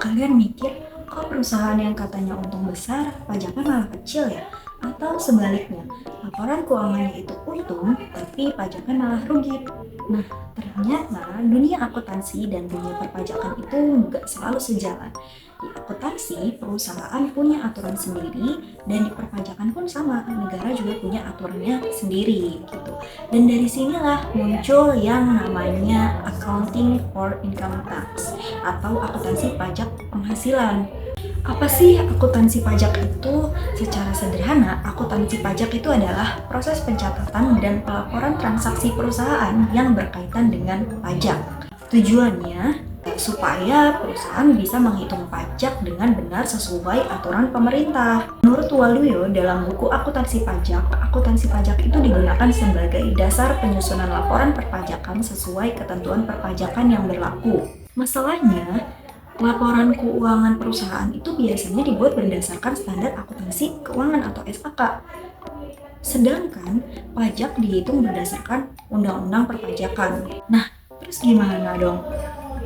Kalian mikir, kok perusahaan yang katanya untung besar, pajaknya malah kecil ya? Atau sebaliknya, laporan keuangannya itu untung, tapi pajaknya malah rugi. Nah, ternyata dunia akuntansi dan dunia perpajakan itu nggak selalu sejalan. Di akuntansi, perusahaan punya aturan sendiri, dan di perpajakan pun sama, negara juga punya aturannya sendiri gitu. Dan dari sinilah muncul yang namanya Accounting for Income Tax atau akuntansi pajak penghasilan. Apa sih akuntansi pajak itu? Secara sederhana, akuntansi pajak itu adalah proses pencatatan dan pelaporan transaksi perusahaan yang berkaitan dengan pajak. Tujuannya supaya perusahaan bisa menghitung pajak dengan benar sesuai aturan pemerintah. Menurut Waluyo, dalam buku akuntansi pajak itu digunakan sebagai dasar penyusunan laporan perpajakan sesuai ketentuan perpajakan yang berlaku. Masalahnya, laporan keuangan perusahaan itu biasanya dibuat berdasarkan standar akuntansi keuangan atau SAK. Sedangkan pajak dihitung berdasarkan undang-undang perpajakan. Nah, terus gimana dong?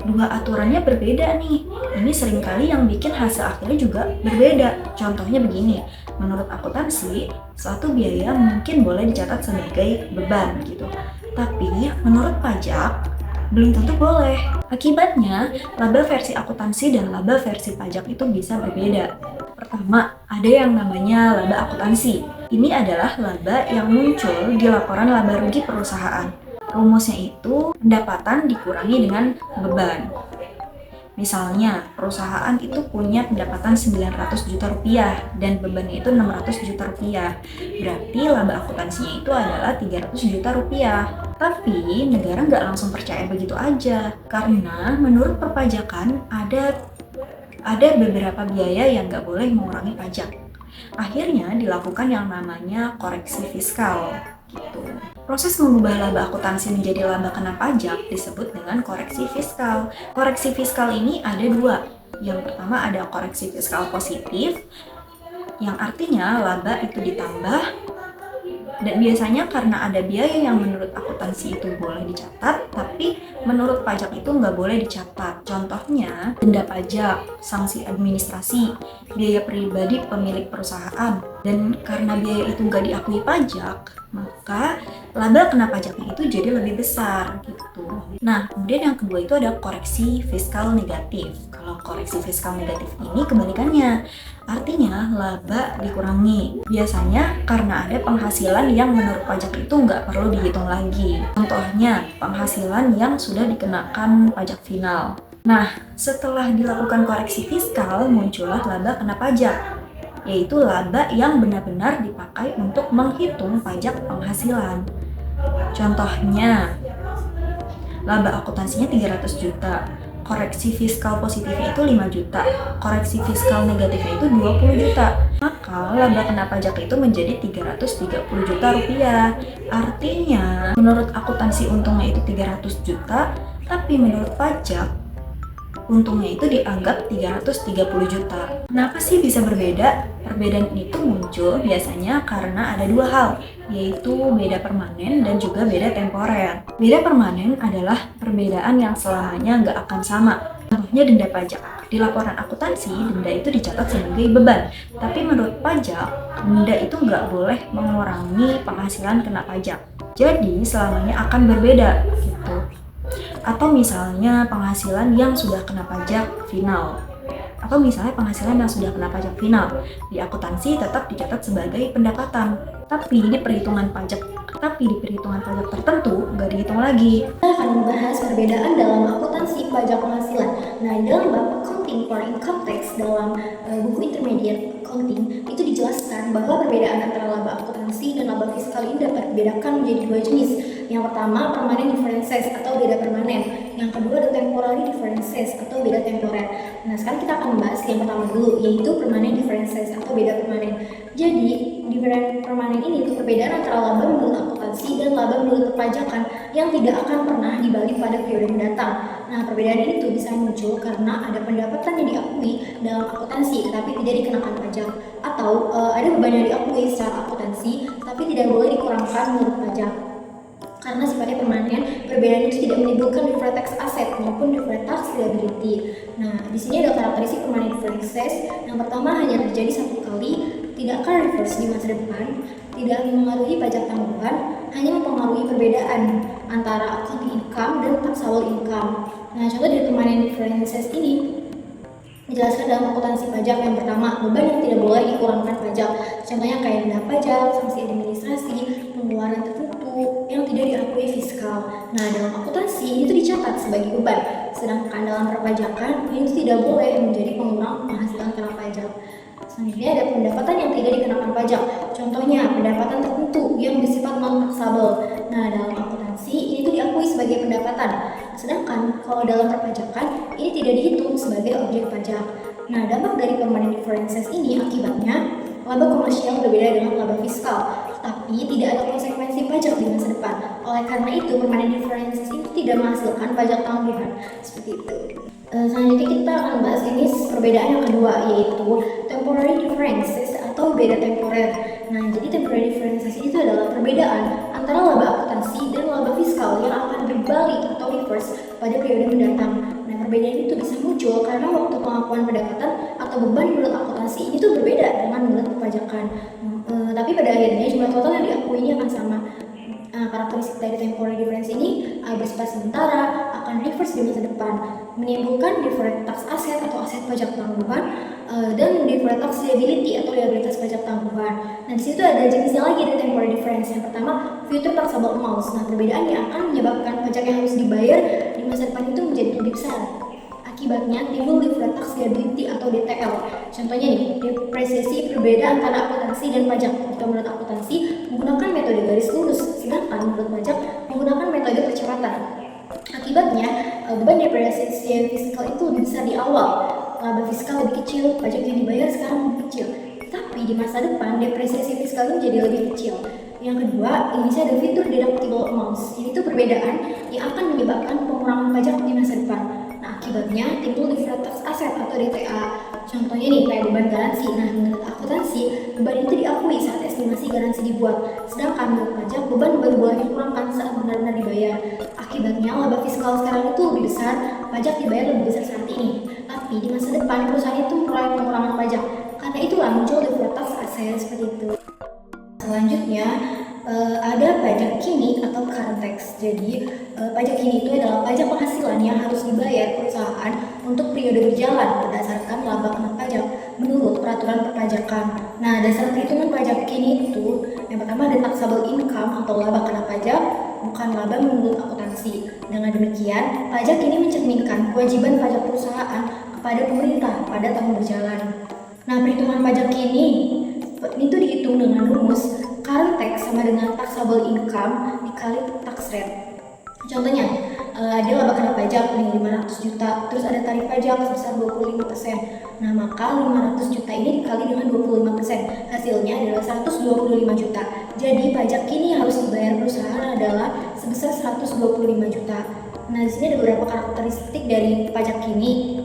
Dua aturannya berbeda nih. Ini seringkali yang bikin hasil akhirnya juga berbeda. Contohnya begini, menurut akuntansi, suatu biaya mungkin boleh dicatat sebagai beban gitu. Tapi menurut pajak, belum tentu boleh. Akibatnya, laba versi akuntansi dan laba versi pajak itu bisa berbeda. Pertama, ada yang namanya laba akuntansi. Ini adalah laba yang muncul di laporan laba rugi perusahaan. Rumusnya itu pendapatan dikurangi dengan beban. Misalnya, perusahaan itu punya pendapatan 900 juta rupiah dan bebannya itu 600 juta rupiah. Berarti laba akuntansinya itu adalah 300 juta rupiah. Tapi negara nggak langsung percaya begitu aja, karena menurut perpajakan ada beberapa biaya yang nggak boleh mengurangi pajak. Akhirnya dilakukan yang namanya koreksi fiskal. Gitu. Proses mengubah laba akuntansi menjadi laba kena pajak disebut dengan koreksi fiskal. Koreksi fiskal ini ada dua. Yang pertama ada koreksi fiskal positif, yang artinya laba itu ditambah, dan biasanya karena ada biaya yang menurut akuntansi itu boleh dicatat, tapi menurut pajak itu nggak boleh dicatat. Contohnya, denda pajak, sanksi administrasi, biaya pribadi pemilik perusahaan. Dan karena biaya itu nggak diakui pajak, maka laba kena pajaknya itu jadi lebih besar gitu. Nah, kemudian yang kedua itu ada koreksi fiskal negatif. Kalau koreksi fiskal negatif ini kebalikannya. Artinya laba dikurangi. Biasanya karena ada penghasilan yang menurut pajak itu nggak perlu dihitung lagi. Contohnya penghasilan yang sudah dikenakan pajak final. Nah, setelah dilakukan koreksi fiskal, muncullah laba kena pajak, yaitu laba yang benar-benar dipakai untuk menghitung pajak penghasilan. Contohnya, laba akuntansinya 300 juta. Koreksi fiskal positifnya itu 5 juta, koreksi fiskal negatifnya itu 20 juta. Maka laba kena pajak itu menjadi 330 juta rupiah. Artinya, menurut akuntansi untungnya itu 300 juta, tapi menurut pajak untungnya itu dianggap 330 juta. Kenapa sih bisa berbeda? Perbedaan itu muncul biasanya karena ada dua hal, yaitu beda permanen dan juga beda temporer. Beda permanen adalah perbedaan yang selamanya nggak akan sama. Contohnya denda pajak. Di laporan akuntansi, denda itu dicatat sebagai beban. Tapi menurut pajak, denda itu nggak boleh mengurangi penghasilan kena pajak. Jadi selamanya akan berbeda gitu. Atau misalnya penghasilan yang sudah kena pajak final. Atau misalnya penghasilan yang sudah kena pajak final. Di akuntansi tetap dicatat sebagai pendapatan. Tapi di perhitungan pajak tertentu nggak dihitung lagi. Kita akan membahas perbedaan dalam akuntansi pajak penghasilan. Nah, di dalam bab Accounting for Income Tax dalam buku Intermediate Accounting itu dijelaskan bahwa perbedaan antara laba akuntansi dan laba fiskal ini dapat dibedakan menjadi dua jenis. Yang pertama, permanent differences atau beda permanen. Yang kedua, the temporary differences atau beda temporer. Nah, sekarang kita akan membahas yang pertama dulu, yaitu permanent differences atau beda permanen. Jadi, different permanen ini itu perbedaan antara laba menurut akuntansi dan laba menurut perpajakan yang tidak akan pernah dibalik pada periode mendatang. Nah, perbedaan itu bisa muncul karena ada pendapatan yang diakui dalam akuntansi tetapi tidak dikenakan pajak, atau ada beban yang diakui secara akuntansi tapi tidak boleh dikurangkan menurut pajak. karena sifatnya permanen. Perbedaan itu tidak menimbulkan deferred tax asset maupun deferred tax liability. Nah, di sini ada karakteristik permanent differences. Yang pertama, hanya terjadi satu kali, tidak akan reverse di masa depan, tidak mempengaruhi pajak tanggungan, hanya mempengaruhi perbedaan antara accounting income dan taxable income. Nah, contoh dari permanent differences ini dijelaskan dalam akuntansi pajak. Yang pertama, beban yang tidak boleh dikurangkan pajak. Contohnya kayak denda pajak, sanksi administrasi, pengeluaran tertentu yang tidak diakui fiskal. Nah, dalam akuntansi itu dicatat sebagai beban, sedangkan dalam perpajakan itu tidak boleh menjadi pengurang penghasilan kena pajak. Selanjutnya ada pendapatan yang tidak dikenakan pajak. Contohnya pendapatan tertentu yang bersifat non-taxable. Nah, dalam akuntansi itu diakui sebagai pendapatan. Sedangkan kalau dalam perpajakan ini tidak dihitung sebagai objek pajak. Nah, dampak dari permanent differences ini akibatnya laba komersial berbeda dengan laba fiskal, tapi tidak ada konsekuensi pajak di masa depan. Oleh karena itu, permanent differences itu tidak menghasilkan pajak tanggungan. Seperti itu. Selanjutnya kita akan bahas ini perbedaan yang kedua, yaitu temporary differences atau beda temporer. Nah, jadi temporary differences itu adalah perbedaan antara laba akuntansi dan laba fiskal yang akan berbalik atau reverse pada periode mendatang. Nah, perbedaan itu bisa muncul karena waktu pengakuan pendapatan atau beban menurut akuntansi itu berbeda dengan menurut perpajakan. Tapi pada akhirnya jumlah total yang diakui ini akan sama. Karakteristik dari temporary difference ini bersifat sementara, akan reverse di masa depan, menimbulkan deferred tax asset atau aset pajak tanggungan, dan deferred tax liability atau liabilitas pajak tanggungan. Nah, di situ ada jenisnya lagi dari temporary difference. Yang pertama, future taxable amounts. Nah, perbedaannya akan menyebabkan pajak yang harus dibayar di masa depan itu menjadi lebih besar. Akibatnya timbul deferred tax liability atau DTL. Contohnya nih, depresiasi berbeda antara akuntansi dan pajak. Jika menurut akuntansi menggunakan metode garis lurus, sedangkan menurut pajak menggunakan metode percepatan. Akibatnya beban depresiasi fiskal itu lebih besar di awal. Laba fiskal lebih kecil, pajak yang dibayar sekarang lebih kecil. Tapi di masa depan depresiasi fiskal itu menjadi lebih kecil. Yang kedua, ini ada fitur deductible amounts. Ini tuh perbedaan yang akan menyebabkan pengurangan pajak di masa depan. Nah, akibatnya timbul deferred tax asset atau DTA. Contohnya nih kayak beban garansi. Nah, menurut akuntansi, beban itu diakui saat estimasi garansi dibuat. Sedangkan menurut pajak, beban baru boleh dikurangkan saat benar-benar dibayar. Akibatnya laba fiskal sekarang itu lebih besar, pajak dibayar lebih besar saat ini. Tapi di masa depan perusahaan itu memperoleh pengurangan pajak. Karena itulah muncul deferred tax asset seperti itu. Selanjutnya ada pajak kini atau current tax. Jadi pajak kini itu adalah pajak penghasilan yang harus dibayar perusahaan untuk periode berjalan berdasarkan laba kena pajak menurut peraturan perpajakan. Nah, dasar perhitungan pajak kini itu yang pertama ada taxable income atau laba kena pajak, bukan laba menurut akuntansi. Dengan demikian, pajak ini mencerminkan kewajiban pajak perusahaan kepada pemerintah pada tahun berjalan. Nah, perhitungan pajak kini itu dihitung dengan rumus current tax sama dengan taxable income dikali tax rate. Contohnya, ada laba kena pajak nih 500 juta, terus ada tarif pajak sebesar 25%. Nah, maka 500 juta ini dikali dengan 25%, hasilnya adalah 125 juta. Jadi, pajak kini yang harus dibayar perusahaan adalah sebesar 125 juta. Nah, di sini ada beberapa karakteristik dari pajak kini.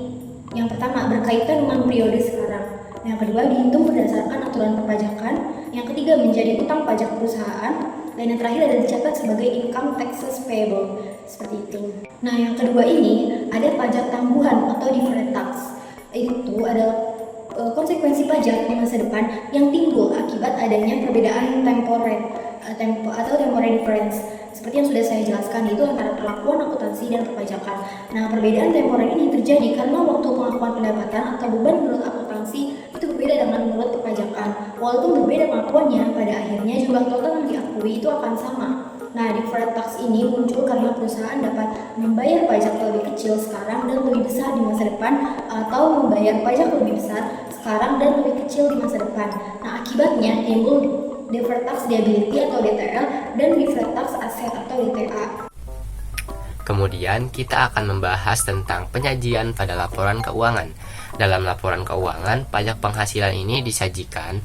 Yang pertama, berkaitan dengan periode sekarang. Yang kedua, dihitung berdasarkan aturan perpajakan. Yang ketiga, menjadi utang pajak perusahaan. Dan yang terakhir ada dicatat sebagai income taxes payable. Seperti itu. Nah, yang kedua ini ada pajak tangguhan atau deferred tax. Itu adalah konsekuensi pajak di masa depan yang timbul akibat adanya perbedaan temporary difference. Seperti yang sudah saya jelaskan, itu antara perlakuan akuntansi dan perpajakan. Nah, perbedaan temporer ini terjadi karena waktu pengakuan pendapatan atau beban menurut akuntansi itu berbeda dengan menurut perpajakan. Walaupun berbeda pengakuannya, pada akhirnya jumlah total yang diakui itu akan sama. Nah, deferred tax ini muncul karena perusahaan dapat membayar pajak lebih kecil sekarang dan lebih besar di masa depan, atau membayar pajak lebih besar sekarang dan lebih kecil di masa depan. Nah, akibatnya timbul deferred tax liability atau DTL dan deferred tax asset atau DTA. Kemudian kita akan membahas tentang penyajian pada laporan keuangan. Dalam laporan keuangan, pajak penghasilan ini disajikan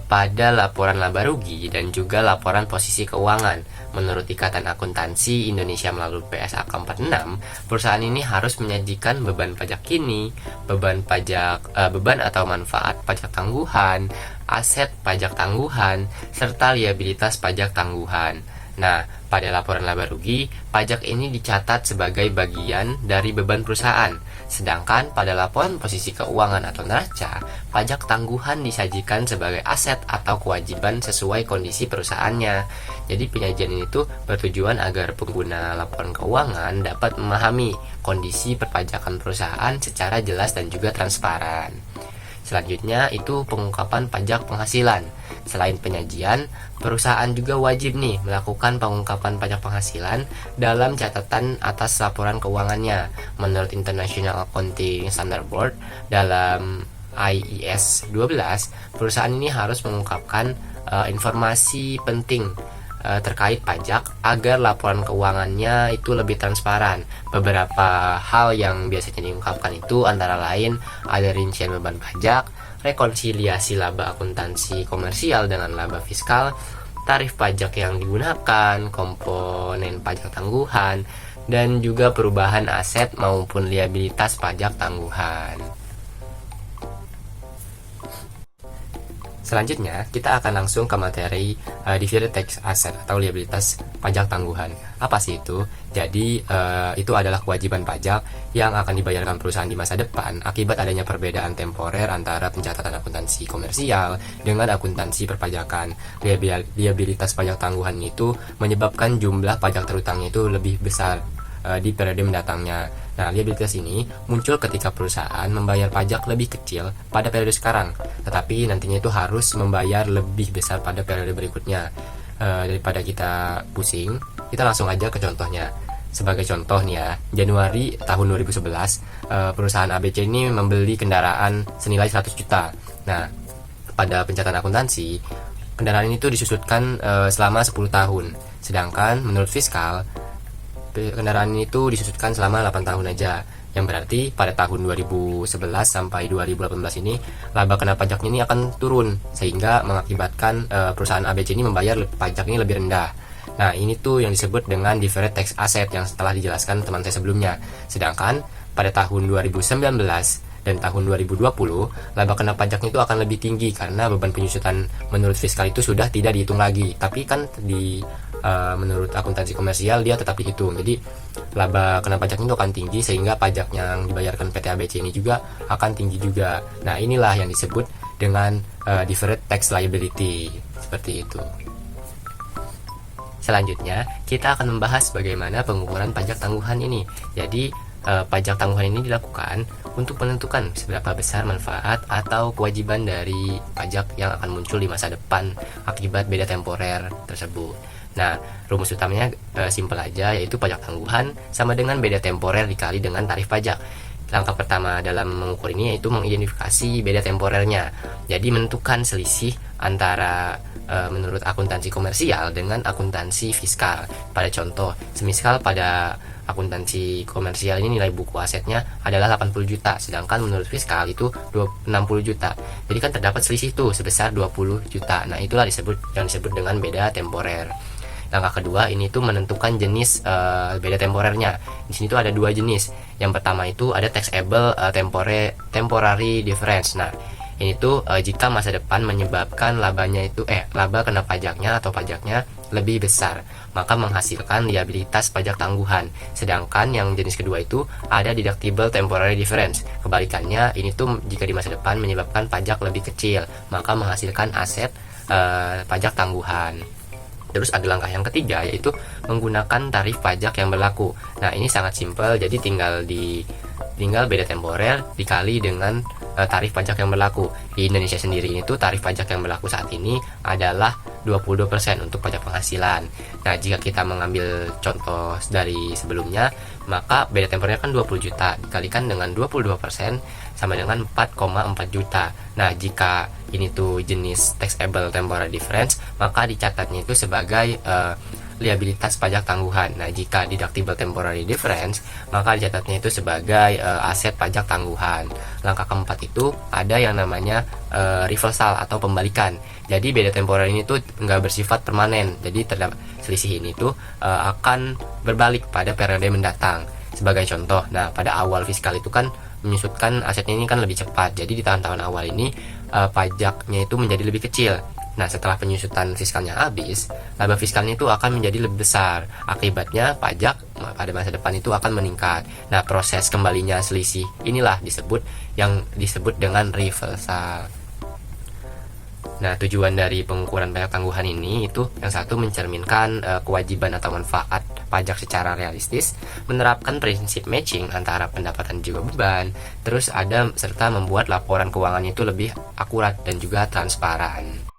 pada laporan laba rugi dan juga laporan posisi keuangan. Menurut Ikatan Akuntansi Indonesia melalui PSAK 46, perusahaan ini harus menyajikan beban pajak kini, beban atau manfaat pajak tangguhan, aset pajak tangguhan, serta liabilitas pajak tangguhan. Nah, pada laporan laba rugi, pajak ini dicatat sebagai bagian dari beban perusahaan. Sedangkan pada laporan posisi keuangan atau neraca, pajak tangguhan disajikan sebagai aset atau kewajiban sesuai kondisi perusahaannya. Jadi penyajian ini tuh bertujuan agar pengguna laporan keuangan dapat memahami kondisi perpajakan perusahaan secara jelas dan juga transparan. Selanjutnya itu pengungkapan pajak penghasilan. Selain penyajian, perusahaan juga wajib nih melakukan pengungkapan pajak penghasilan dalam catatan atas laporan keuangannya. Menurut International Accounting Standard Board dalam IES 12, perusahaan ini harus mengungkapkan informasi penting terkait pajak agar laporan keuangannya itu lebih transparan. Beberapa hal yang biasanya diungkapkan itu antara lain ada rincian beban pajak, rekonsiliasi laba akuntansi komersial dengan laba fiskal, tarif pajak yang digunakan, komponen pajak tangguhan, dan juga perubahan aset maupun liabilitas pajak tangguhan. Selanjutnya, kita akan langsung ke materi Deferred Tax Asset atau liabilitas pajak tangguhan. Apa sih itu? Jadi, itu adalah kewajiban pajak yang akan dibayarkan perusahaan di masa depan akibat adanya perbedaan temporer antara pencatatan akuntansi komersial dengan akuntansi perpajakan. Liabilitas pajak tangguhan itu menyebabkan jumlah pajak terutangnya itu lebih besar di periode mendatangnya. Nah, liabilitas ini muncul ketika perusahaan membayar pajak lebih kecil pada periode sekarang, tetapi nantinya itu harus membayar lebih besar pada periode berikutnya. Daripada kita pusing, kita langsung aja ke contohnya. Sebagai contoh nih ya, Januari tahun 2011, perusahaan ABC ini membeli kendaraan senilai 100 juta. Nah, pada pencatatan akuntansi, kendaraan ini tuh disusutkan selama 10 tahun. Sedangkan menurut fiskal, kendaraan itu disusutkan selama 8 tahun aja, yang berarti pada tahun 2011 sampai 2018 ini laba kena pajaknya ini akan turun, sehingga mengakibatkan perusahaan ABC ini membayar pajak ini lebih rendah. Nah, ini tuh yang disebut dengan Deferred Tax Asset yang setelah dijelaskan teman saya sebelumnya. Sedangkan pada tahun 2019 dan tahun 2020 laba kena pajaknya itu akan lebih tinggi karena beban penyusutan menurut fiskal itu sudah tidak dihitung lagi, tapi kan menurut akuntansi komersial dia tetap dihitung. Jadi laba kena pajaknya itu akan tinggi, sehingga pajak yang dibayarkan PT ABC ini juga akan tinggi juga. Nah, inilah yang disebut dengan Deferred Tax Liability, seperti itu. Selanjutnya, kita akan membahas bagaimana pengukuran pajak tangguhan ini. Jadi, pajak tangguhan ini dilakukan untuk menentukan seberapa besar manfaat atau kewajiban dari pajak yang akan muncul di masa depan akibat beda temporer tersebut. Nah, rumus utamanya simpel aja, yaitu pajak tangguhan sama dengan beda temporer dikali dengan tarif pajak. Langkah pertama dalam mengukur ini yaitu mengidentifikasi beda temporernya. Jadi menentukan selisih antara menurut akuntansi komersial dengan akuntansi fiskal. Pada contoh, semisal pada akuntansi komersial ini nilai buku asetnya adalah 80 juta, sedangkan menurut fiskal itu 60 juta. Jadi kan terdapat selisih itu sebesar 20 juta. Nah, itulah yang disebut dengan beda temporer. Langkah kedua ini tuh menentukan jenis beda temporernya. Di sini tuh ada dua jenis. Yang pertama itu ada taxable temporary difference. Nah, ini tuh jika masa depan menyebabkan laba kena pajaknya atau pajaknya lebih besar, maka menghasilkan liabilitas pajak tangguhan. Sedangkan yang jenis kedua itu ada deductible temporary difference. Kebalikannya, ini tuh jika di masa depan menyebabkan pajak lebih kecil, maka menghasilkan aset pajak tangguhan. Terus ada langkah yang ketiga, yaitu menggunakan tarif pajak yang berlaku. Nah, ini sangat simpel, jadi tinggal beda temporer dikali dengan tarif pajak yang berlaku. Di Indonesia sendiri itu tarif pajak yang berlaku saat ini adalah 22% untuk pajak penghasilan. Nah, jika kita mengambil contoh dari sebelumnya, maka beda temporernya kan 20 juta dikalikan dengan 22% sama dengan 4,4 juta. Nah, jika ini tuh jenis taxable temporary difference, maka dicatatnya itu sebagai liabilitas pajak tangguhan. Nah, jika deductible temporary difference, maka dicatatnya itu sebagai aset pajak tangguhan. Langkah keempat itu ada yang namanya reversal atau pembalikan. Jadi beda temporer ini tuh nggak bersifat permanen. Jadi terdapat selisih ini tuh akan berbalik pada periode mendatang. Sebagai contoh, nah pada awal fiskal itu kan menyusutkan asetnya ini kan lebih cepat. Jadi di tahun-tahun awal ini pajaknya itu menjadi lebih kecil. Nah, setelah penyusutan fiskalnya habis, laba fiskalnya itu akan menjadi lebih besar. Akibatnya, pajak pada masa depan itu akan meningkat. Nah, proses kembalinya selisih inilah yang disebut dengan reversal. Nah, tujuan dari pengukuran pajak tangguhan ini itu yang satu mencerminkan kewajiban atau manfaat pajak secara realistis, menerapkan prinsip matching antara pendapatan juga beban, terus serta membuat laporan keuangannya itu lebih akurat dan juga transparan.